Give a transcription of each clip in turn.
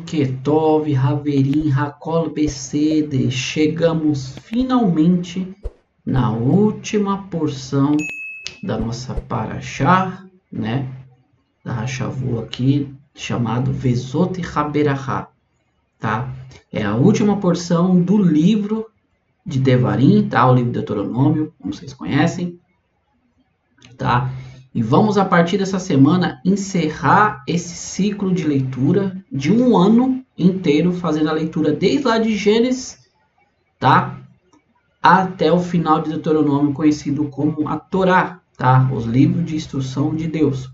Ketov, Haverim, Hakol, Besede. Chegamos finalmente na última porção da nossa Parashá, né? Da Hashavu aqui, chamado Vezot Haberahá, tá? É a última porção do livro de Devarim, tá? O livro de Deuteronômio, como vocês conhecem, tá? E vamos, a partir dessa semana, encerrar esse ciclo de leitura de um ano inteiro, fazendo a leitura desde lá de Gênesis, tá? Até o final de Deuteronômio, conhecido como a Torá, tá? Os livros de instrução de Deus.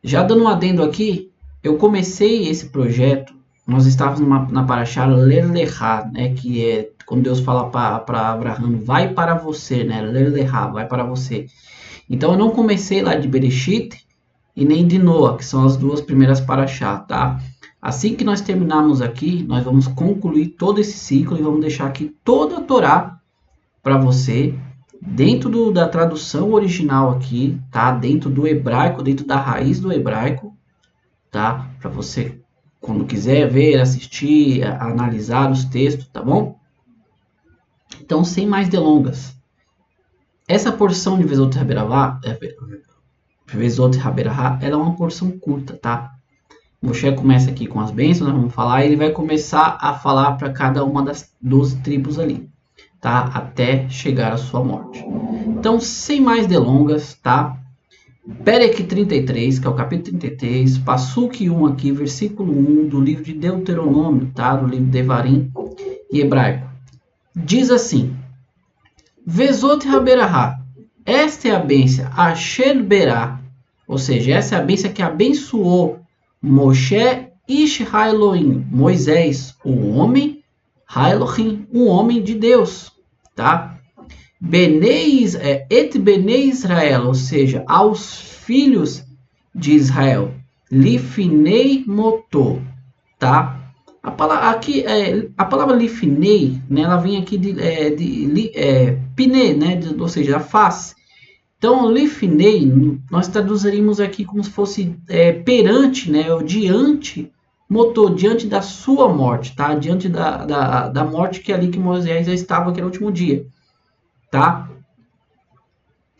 Já dando um adendo aqui, eu comecei esse projeto, nós estávamos na Parashá Ler Lechá, né? Que é quando Deus fala para Abraão, vai para você, né? Ler Lechá, vai para você. Então eu não comecei lá de Bereshit e nem de Noa, que são as duas primeiras Parashá, tá? Assim que nós terminarmos aqui, nós vamos concluir todo esse ciclo e vamos deixar aqui toda a Torá para você, dentro da tradução original aqui, tá? Dentro do hebraico, dentro da raiz do hebraico, tá? Para você, quando quiser ver, assistir, analisar os textos, tá bom? Então, sem mais delongas, essa porção de Vezot Haberahá, ela é uma porção curta, tá? Moshe começa aqui com as bênçãos, nós vamos falar, e ele vai começar a falar para cada uma das 12 tribos ali, tá? Até chegar à sua morte. Então, sem mais delongas, tá? Perek 33, que é o capítulo 33, Passuk 1 aqui, versículo 1 do livro de Deuteronômio, tá? Do livro de Devarim e hebraico. Diz assim: Vezot Haberahá, esta é a bênção, Asher Berá, ou seja, essa é a bênção que abençoou Moshe Ish Haelohim, Moisés, o homem, Haelohim, o homem de Deus, tá? Et Benei Israel, ou seja, aos filhos de Israel, Lifinei Motô, tá? A palavra Lifinei, né, ela vem aqui de Pine, né, ou seja, a face. Então, Lifinei, nós traduziríamos aqui como se fosse perante, né, ou diante, motor, diante da sua morte, tá? Diante da morte que ali que Moisés já estava, que era o último dia, tá?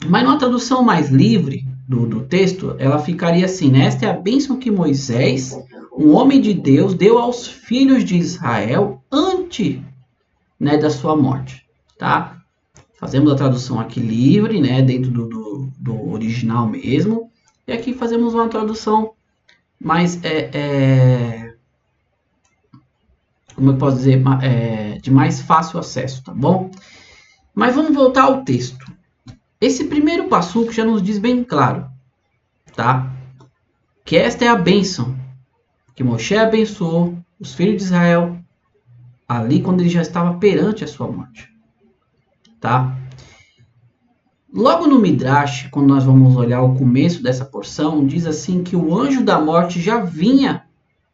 Mas numa tradução mais livre do texto, ela ficaria assim, né? Esta é a bênção que Moisés, um homem de Deus, deu aos filhos de Israel antes, né, da sua morte, tá? Fazemos a tradução aqui livre, né, dentro do original mesmo. E aqui fazemos uma tradução mais, como eu posso dizer, de mais fácil acesso, tá bom? Mas vamos voltar ao texto. Esse primeiro passuco já nos diz bem claro, tá? Que esta é a bênção que Moshe abençoou os filhos de Israel ali quando ele já estava perante a sua morte, tá? Logo no Midrash, quando nós vamos olhar o começo dessa porção, diz assim que o anjo da morte já vinha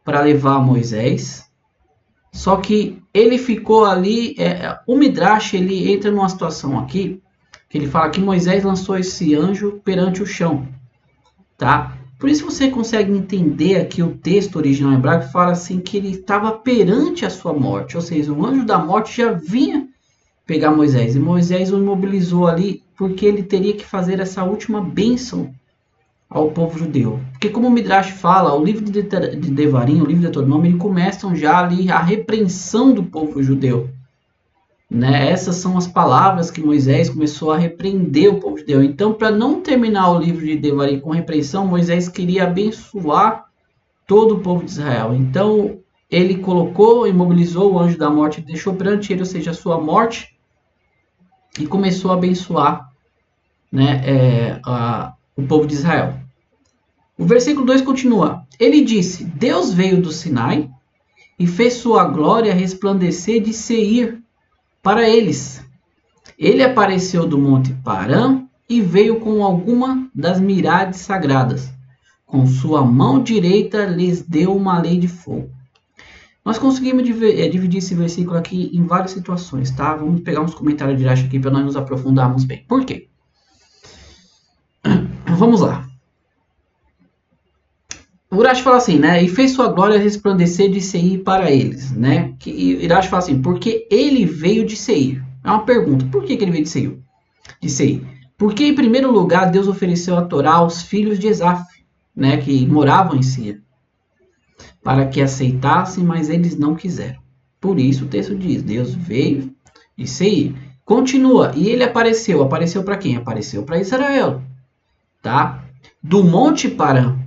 para levar Moisés, só que ele ficou ali, o Midrash ele entra numa situação aqui, que ele fala que Moisés lançou esse anjo perante o chão, tá? Por isso você consegue entender aqui o texto original hebraico, fala assim que ele estava perante a sua morte, ou seja, o anjo da morte já vinha pegar Moisés, e Moisés o imobilizou ali, porque ele teria que fazer essa última bênção ao povo judeu. Porque como o Midrash fala, o livro de Devarim, o livro de Deuteronômio, eles começam já ali a repreensão do povo judeu, né? Essas são as palavras que Moisés começou a repreender o povo judeu. Então, para não terminar o livro de Devarim com repreensão, Moisés queria abençoar todo o povo de Israel. Então, ele colocou, imobilizou o anjo da morte, deixou perante ele, ou seja, a sua morte, e começou a abençoar, né, o povo de Israel. O versículo 2 continua. Ele disse, Deus veio do Sinai e fez sua glória resplandecer de Seir para eles. Ele apareceu do monte Parã e veio com alguma das mirades sagradas. Com sua mão direita lhes deu uma lei de fogo. Nós conseguimos dividir esse versículo aqui em várias situações, tá? Vamos pegar uns comentários de Rashi aqui para nós nos aprofundarmos bem. Por quê? Vamos lá. Urash fala assim, né? E fez sua glória resplandecer de Seir para eles, né? Que Urash fala assim, porque ele veio de Seir. É uma pergunta, por que ele veio de Seir? Porque em primeiro lugar Deus ofereceu a Torá aos filhos de Esaf, né? Que moravam em Seir, para que aceitassem, mas eles não quiseram. Por isso o texto diz, Deus veio de Seir. Continua, e ele apareceu. Apareceu para quem? Apareceu para Israel, tá? Do Monte Parã.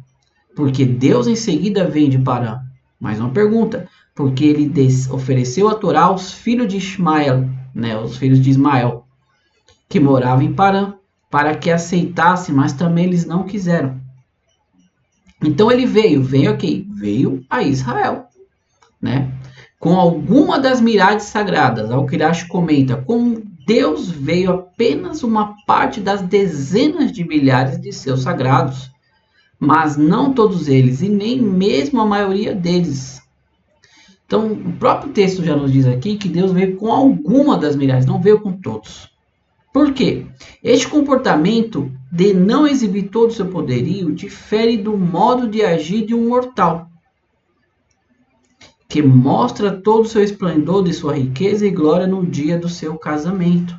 Porque Deus em seguida vem de Parã. Mais uma pergunta. Porque ele ofereceu a Torá aos filhos de Ismael, né, os filhos de Ismael, que moravam em Parã, para que aceitassem, mas também eles não quiseram. Então ele veio aqui, veio a Israel, né? Com alguma das mirades sagradas. Al-Qirash comenta, como Deus veio apenas uma parte das dezenas de milhares de seus sagrados, mas não todos eles, e nem mesmo a maioria deles. Então, o próprio texto já nos diz aqui que Deus veio com alguma das milhares, não veio com todos. Por quê? Este comportamento de não exibir todo o seu poderio difere do modo de agir de um mortal, que mostra todo o seu esplendor de sua riqueza e glória no dia do seu casamento.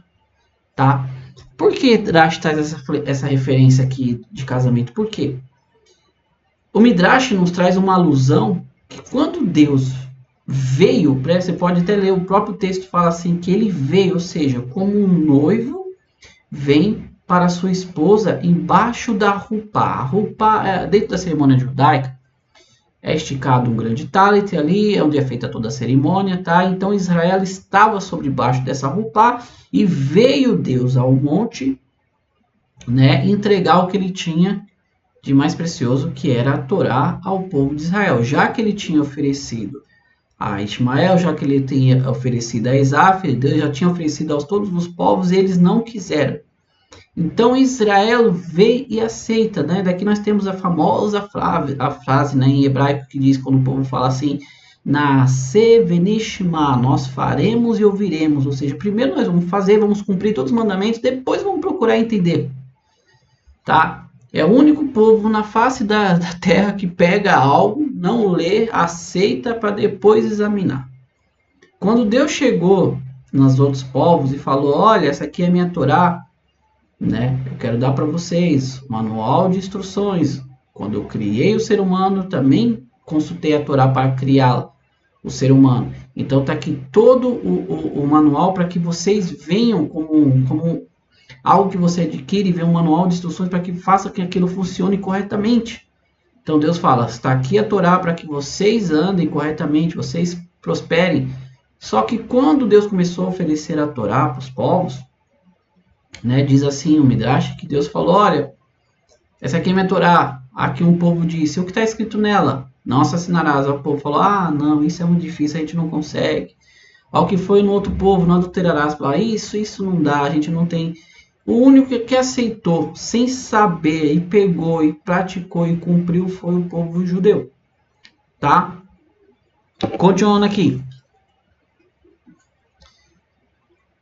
Tá? Por que Rashi traz essa referência aqui de casamento? Por quê? O Midrash nos traz uma alusão que quando Deus veio, você pode até ler, o próprio texto fala assim, que ele veio, ou seja, como um noivo vem para sua esposa embaixo da rupa. A rupa, dentro da cerimônia judaica, é esticado um grande talit ali, é onde é feita toda a cerimônia, tá? Então Israel estava sobre baixo dessa rupa e veio Deus ao monte, né, entregar o que ele tinha de mais precioso, que era a Torá ao povo de Israel. Já que ele tinha oferecido a Ismael, já que ele tinha oferecido a Esaf, Deus já tinha oferecido aos todos os povos, e eles não quiseram. Então Israel vê e aceita, né? Daqui nós temos a famosa frase, né, em hebraico que diz, quando o povo fala assim, Nasce venishma, nós faremos e ouviremos. Ou seja, primeiro nós vamos fazer, vamos cumprir todos os mandamentos, depois vamos procurar entender. Tá? É o único povo na face da terra que pega algo, não lê, aceita para depois examinar. Quando Deus chegou nos outros povos e falou, olha, essa aqui é a minha Torá, né? Eu quero dar para vocês manual de instruções. Quando eu criei o ser humano, também consultei a Torá para criar o ser humano. Então está aqui todo o manual para que vocês venham como algo que você adquire e vê um manual de instruções para que faça que aquilo funcione corretamente. Então Deus fala, está aqui a Torá para que vocês andem corretamente, vocês prosperem. Só que quando Deus começou a oferecer a Torá para os povos, né, diz assim o Midrash, que Deus falou, olha, essa aqui é minha Torá. Aqui um povo disse, o que está escrito nela? Não assassinarás. O povo falou, não, isso é muito difícil, a gente não consegue. Ao que foi no outro povo, não adulterarás. Isso não dá, a gente não tem... O único que aceitou sem saber e pegou e praticou e cumpriu foi o povo judeu, tá? Continuando aqui.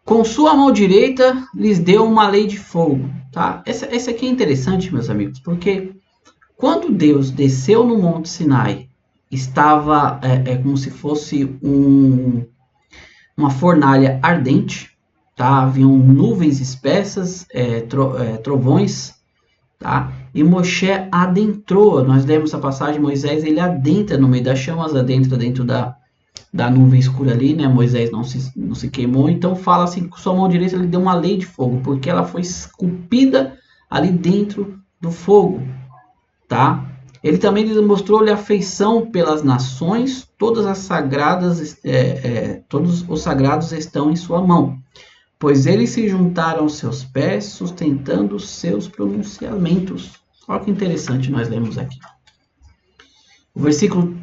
Com sua mão direita lhes deu uma lei de fogo, tá? Essa aqui é interessante, meus amigos, porque quando Deus desceu no Monte Sinai, estava como se fosse uma fornalha ardente. Tá? Haviam nuvens espessas, trovões, tá? E Moshe adentrou, nós lemos a passagem, Moisés ele adentra no meio das chamas, adentra dentro da nuvem escura ali, né? Moisés não se queimou, então fala assim, com sua mão direita ele deu uma lei de fogo, porque ela foi esculpida ali dentro do fogo, tá? Ele também mostrou-lhe afeição pelas nações, todos os sagrados estão em sua mão, pois eles se juntaram aos seus pés, sustentando os seus pronunciamentos. Olha que interessante nós lemos aqui. O versículo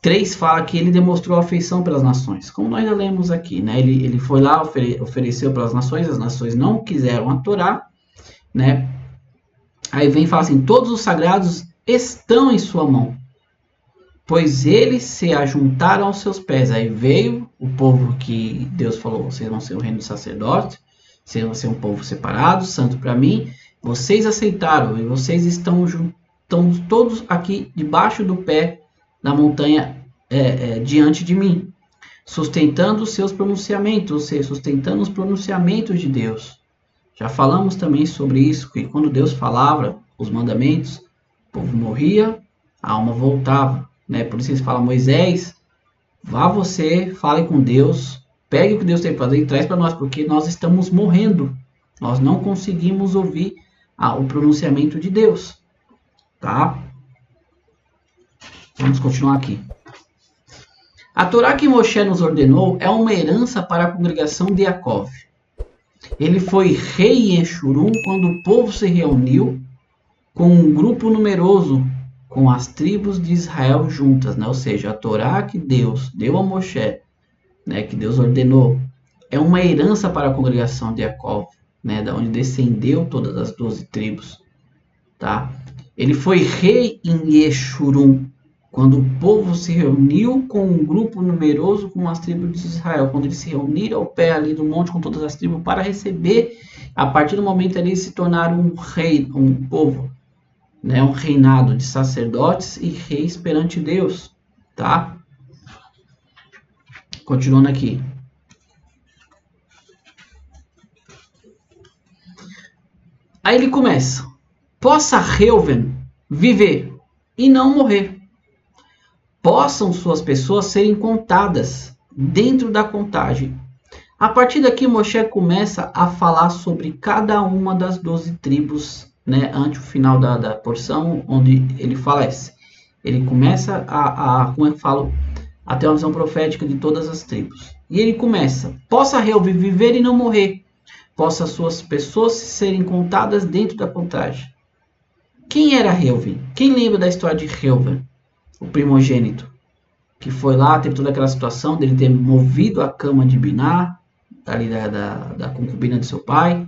3 fala que ele demonstrou afeição pelas nações, como nós já lemos aqui, né? Ele foi lá, ofereceu para as nações não quiseram a Torá, né? Aí vem e fala assim, todos os sagrados estão em sua mão, pois eles se ajuntaram aos seus pés. Aí veio o povo que Deus falou, vocês vão ser o reino dos sacerdotes, vocês vão ser um povo separado, santo para mim. Vocês aceitaram e vocês estão estão todos aqui debaixo do pé da montanha diante de mim, sustentando os seus pronunciamentos, ou seja, sustentando os pronunciamentos de Deus. Já falamos também sobre isso, que quando Deus falava os mandamentos, o povo morria, a alma voltava, né? Por isso eles falam: Moisés, vá você, fale com Deus, pegue o que Deus tem para fazer e traz para nós, porque nós estamos morrendo. Nós não conseguimos ouvir o pronunciamento de Deus. Tá? Vamos continuar aqui. A Torá que Moshe nos ordenou é uma herança para a congregação de Jacó. Ele foi rei em Exurum quando o povo se reuniu com um grupo numeroso, com as tribos de Israel juntas, né? Ou seja, a Torá que Deus deu a Moshe, né? Que Deus ordenou, é uma herança para a congregação de Jacó, né? Da onde descendeu todas as 12 tribos, tá? Ele foi rei em Exurum quando o povo se reuniu com um grupo numeroso com as tribos de Israel, quando eles se reuniram ao pé ali do monte com todas as tribos para receber, a partir do momento ali se tornaram um rei, um povo, né, um reinado de sacerdotes e reis perante Deus, tá? Continuando aqui. Aí ele começa: possa Reuven viver e não morrer. Possam suas pessoas serem contadas dentro da contagem. A partir daqui, Moshe começa a falar sobre cada uma das 12 tribos, né, ante o final da porção onde ele falece. Ele começa como é que falo, a ter uma visão profética de todas as tribos. E ele começa: possa Reuven viver e não morrer. Possa suas pessoas serem contadas dentro da contagem. Quem era Reuven? Quem lembra da história de Reuven? O primogênito, que foi lá, teve toda aquela situação dele ter movido a cama de Biná, da concubina de seu pai,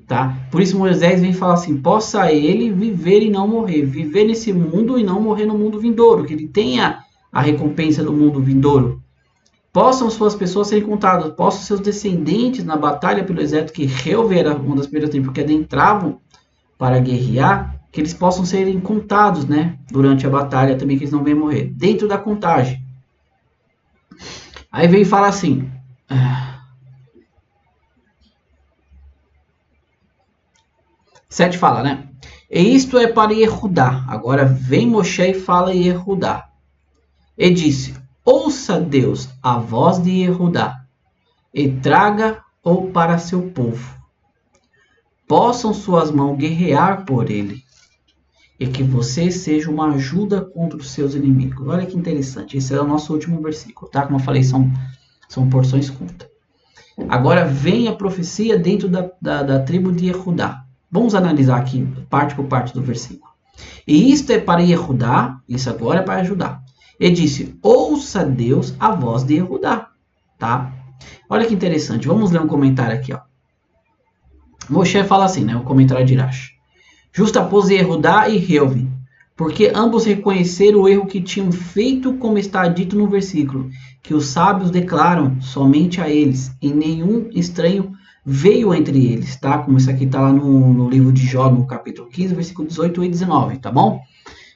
tá? Por isso Moisés vem falar assim: possa ele viver e não morrer, viver nesse mundo e não morrer no mundo vindouro, que ele tenha a recompensa do mundo vindouro. Possam suas pessoas serem contadas, possam seus descendentes na batalha pelo exército, que Reuven era uma das primeiras tribos que adentravam para guerrear, que eles possam serem contados, né, durante a batalha também, que eles não venham morrer, dentro da contagem. Aí vem e fala assim: 7 fala, né? E isto é para Yehudá. Agora vem Moshe e fala Yehudá. E disse: ouça Deus a voz de Yehudá, e traga-o para seu povo. Possam suas mãos guerrear por ele, e que você seja uma ajuda contra os seus inimigos. Olha que interessante. Esse é o nosso último versículo, tá? Como eu falei, são porções curtas. Agora vem a profecia dentro da tribo de Yehudá. Vamos analisar aqui parte por parte do versículo. E isto é para Yehudá, isso agora é para Judá. E disse: ouça Deus a voz de Yehudá, tá? Olha que interessante. Vamos ler um comentário aqui, ó. Moshe fala assim, né? O comentário de Irash: justapôs Yehudá e Reuven, porque ambos reconheceram o erro que tinham feito, como está dito no versículo, que os sábios declaram somente a eles, e nenhum estranho veio entre eles, tá? Como isso aqui tá lá no livro de Jó, no capítulo 15, versículo 18 e 19, tá bom?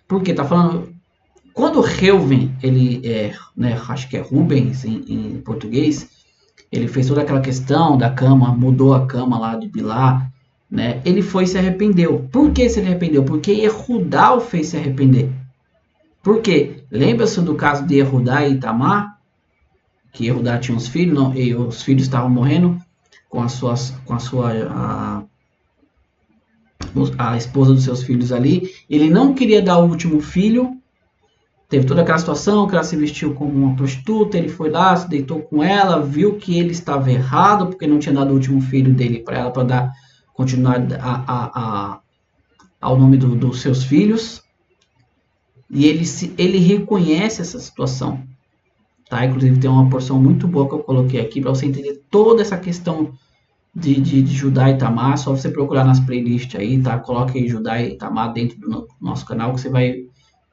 Porque tá falando, quando Reuven, ele né, acho que é Rubens em português, ele fez toda aquela questão da cama, mudou a cama lá de Bilá, né? Ele foi e se arrependeu. Por que se arrependeu? Porque Yehudá o fez se arrepender. Por quê? Lembra-se do caso de Yehudá e Itamar? Que Yehudá tinha uns filhos, não, e os filhos estavam morrendo com a esposa dos seus filhos ali. Ele não queria dar o último filho. Teve toda aquela situação que ela se vestiu como uma prostituta, ele foi lá, se deitou com ela, viu que ele estava errado, porque não tinha dado o último filho dele para ela, para dar continuidade ao nome dos seus filhos. E ele reconhece essa situação. Tá? Inclusive tem uma porção muito boa que eu coloquei aqui, para você entender toda essa questão de Judá e Tamar. Só você procurar nas playlists aí, tá? Coloque aí Judá e Tamar dentro do nosso canal, que você vai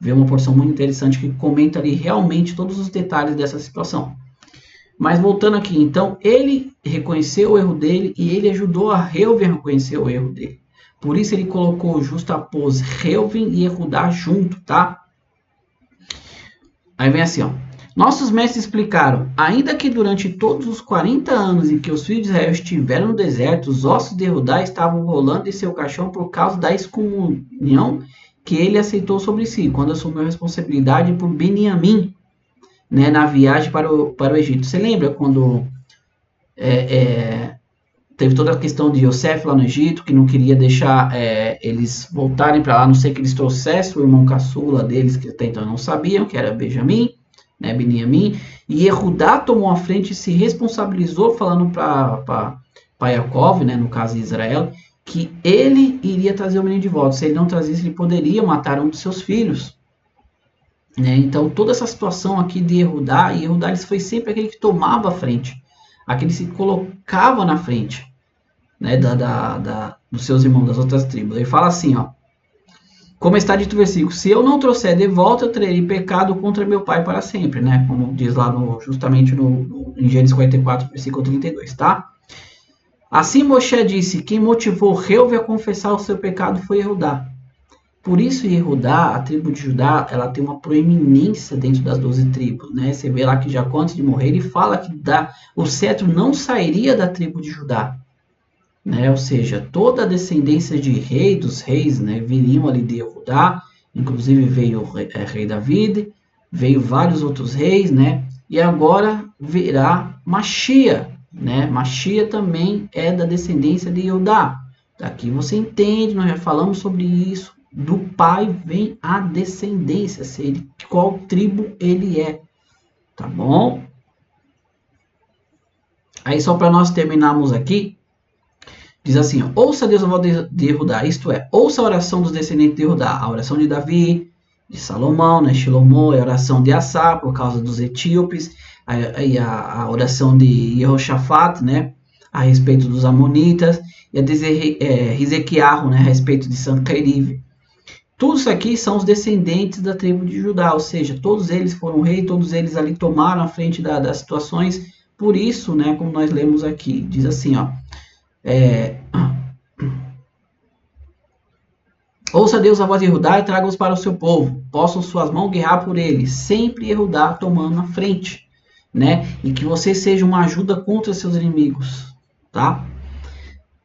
ver uma porção muito interessante que comenta ali realmente todos os detalhes dessa situação. Mas voltando aqui, então, ele reconheceu o erro dele e ele ajudou a Reuven a reconhecer o erro dele. Por isso ele colocou justapôs Reuven e Yehudá junto, tá? Aí vem assim, ó. Nossos mestres explicaram, ainda que durante todos os 40 anos em que os filhos de Israel estiveram no deserto, os ossos de Judá estavam rolando em seu caixão por causa da excomunhão que ele aceitou sobre si, quando assumiu a responsabilidade por Beniamim, né, na viagem para o Egito. Você lembra quando teve toda a questão de Yosef lá no Egito, que não queria deixar eles voltarem para lá, a não ser que eles trouxessem o irmão caçula deles, que até então não sabiam, que era Benjamim, né, Beniamim, e Yehudá tomou a frente e se responsabilizou, falando para Yaakov, né, no caso de Israel, que ele iria trazer o menino de volta. Se ele não trazesse, ele poderia matar um dos seus filhos. Né? Então, toda essa situação aqui de Yehudá, e Yehudá foi sempre aquele que tomava a frente, aquele que se colocava na frente, né, dos seus irmãos, das outras tribos. Ele fala assim, ó, como está dito no versículo, se eu não trouxer de volta, eu terei pecado contra meu pai para sempre, né? Como diz lá justamente em Gênesis 44, versículo 32, tá? Assim Moshe disse, quem motivou Reuven a confessar o seu pecado foi Yehudá. Por isso Yehudá, a tribo de Judá, ela tem uma proeminência dentro das 12 tribos, né? Você vê lá que já antes de morrer, ele fala que o cetro não sairia da tribo de Judá. Né? Ou seja, toda a descendência de dos reis, né, viriam ali de Yehudá, inclusive veio o rei David, veio vários outros reis, né? E agora virá Machia, né? Machia também é da descendência de Yehudá. Aqui você entende, nós já falamos sobre isso, do pai vem a descendência, de qual tribo ele é, tá bom? Aí só para nós terminarmos aqui, diz assim, ó, ouça Deus a voz de Yehudá, isto é, ouça a oração dos descendentes de Yehudá, a oração de Davi, de Salomão, né, Shlomo, a oração de Assá, por causa dos etíopes, a oração de Jehoshaphat, né, a respeito dos amonitas, e a de Ezequiel, né, a respeito de Sanquerive. Tudo isso aqui são os descendentes da tribo de Judá, ou seja, todos eles foram reis, todos eles ali tomaram a frente das situações, por isso, né, como nós lemos aqui, diz assim, ó, ouça Deus a voz de Yehudá e traga-os para o seu povo. Possam suas mãos guerrear por eles. Sempre Yehudá tomando a frente. Né? E que você seja uma ajuda contra seus inimigos. Tá?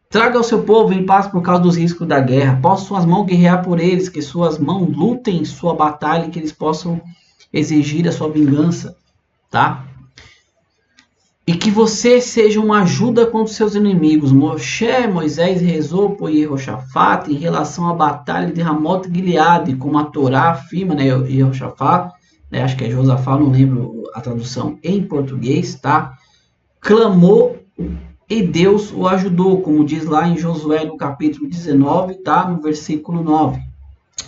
Traga ao seu povo em paz por causa dos riscos da guerra. Possam suas mãos guerrear por eles. Que suas mãos lutem sua batalha e que eles possam exigir a sua vingança. Tá? E que você seja uma ajuda contra os seus inimigos. Moisés rezou por Jehoshaphat em relação à batalha de Ramot Gileade, como a Torá afirma, né? Jehoshaphat, né? Acho que é Josafá, não lembro a tradução em português, tá? Clamou e Deus o ajudou, como diz lá em Josué no capítulo 19, tá? No versículo 9.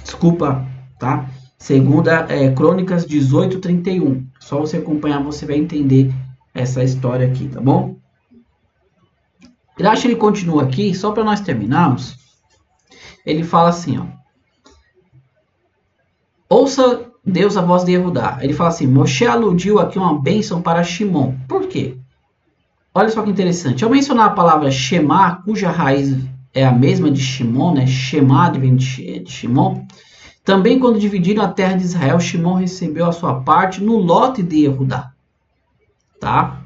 Desculpa, tá? Segunda Crônicas 18:31. Só você acompanhar, você vai entender essa história aqui, tá bom? Ele continua aqui, só para nós terminarmos. Ele fala assim, ó. Ouça Deus a voz de Yehudá. Ele fala assim, Moshe aludiu aqui uma bênção para Shimon. Por quê? Olha só que interessante. Ao mencionar a palavra Shema, cuja raiz é a mesma de Shimon, né? Shema vem de Shimon. Também quando dividiram a terra de Israel, Shimon recebeu a sua parte no lote de Yehudá. Tá?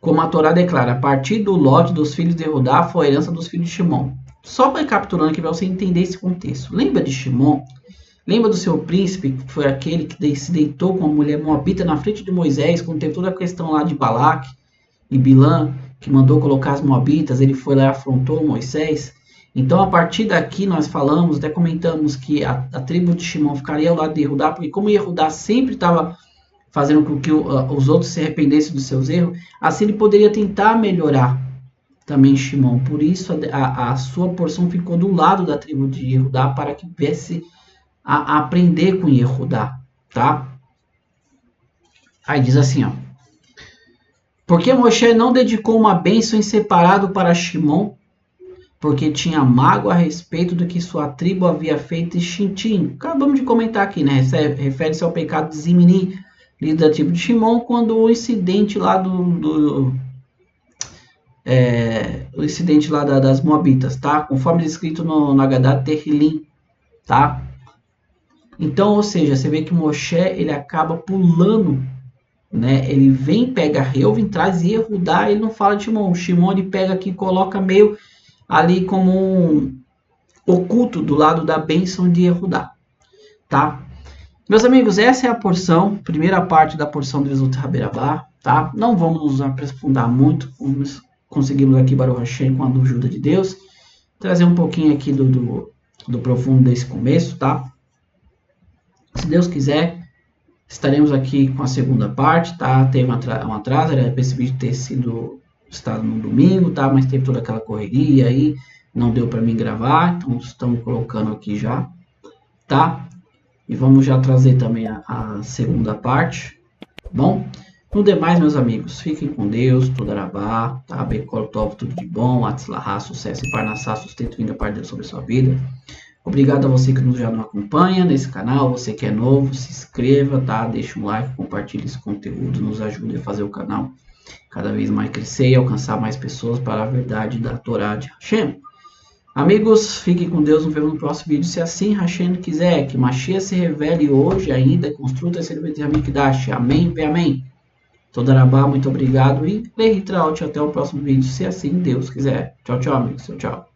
Como a Torá declara, a partir do lote dos filhos de Yehudá foi a herança dos filhos de Shimon. Só para recapitulando aqui para você entender esse contexto. Lembra de Shimon? Lembra do seu príncipe, que foi aquele que se deitou com a mulher moabita na frente de Moisés, quando teve toda a questão lá de Balaque e Bilã, que mandou colocar as moabitas, ele foi lá e afrontou Moisés. Então, a partir daqui, nós falamos, até comentamos que a tribo de Shimon ficaria ao lado de Yehudá, porque como Yehudá sempre estava fazendo com que os outros se arrependessem dos seus erros, assim ele poderia tentar melhorar também Shimon. Por isso a sua porção ficou do lado da tribo de Yehudá, para que viesse a aprender com Yehudá, tá? Aí diz assim, ó. Porque Moshe não dedicou uma bênção em separado para Shimon, porque tinha mágoa a respeito do que sua tribo havia feito em Shintim. Acabamos de comentar aqui, né? Refere-se ao pecado de Zimni, líder da tribo de Shimon, quando o incidente lá o incidente lá das Moabitas, tá? Conforme descrito no Haggadah Tehillim, tá? Então, ou seja, você vê que Moshe, ele acaba pulando, né? Ele vem, pega Reuven, traz Yehudá, ele não fala de Shimon. Shimon ele pega aqui e coloca meio ali como um oculto do lado da bênção de Yehudá, tá? Meus amigos, essa é a porção, primeira parte da porção do Êxodo Raberabá, tá? Não vamos nos aprofundar muito, conseguimos aqui, Baruch Hashem, com a ajuda de Deus, trazer um pouquinho aqui do profundo desse começo, tá? Se Deus quiser, estaremos aqui com a segunda parte, tá? Teve um atraso, era esse vídeo ter sido estado no domingo, tá? Mas teve toda aquela correria aí, não deu para mim gravar, então estamos colocando aqui já, tá? E vamos já trazer também a segunda parte, tá bom? No demais, meus amigos, fiquem com Deus, Todarabá, tá? Bekol Tov, tudo de bom, Atzlahá, sucesso e Parnassá, sustento vindo a parte de Deus sobre a sua vida. Obrigado a você que já nos acompanha nesse canal, você que é novo, se inscreva, tá? Deixa um like, compartilhe esse conteúdo, nos ajude a fazer o canal cada vez mais crescer e alcançar mais pessoas para a verdade da Torá de Hashem. Amigos, fiquem com Deus, nos vemos no próximo vídeo. Se assim Hashem quiser, que Mashiach se revele hoje ainda, construa esse elemento de Hamikdash. Amém, amém. Todarabá, muito obrigado e Lehitraut, até o próximo vídeo, se assim Deus quiser. Tchau, tchau, amigos. Tchau, tchau.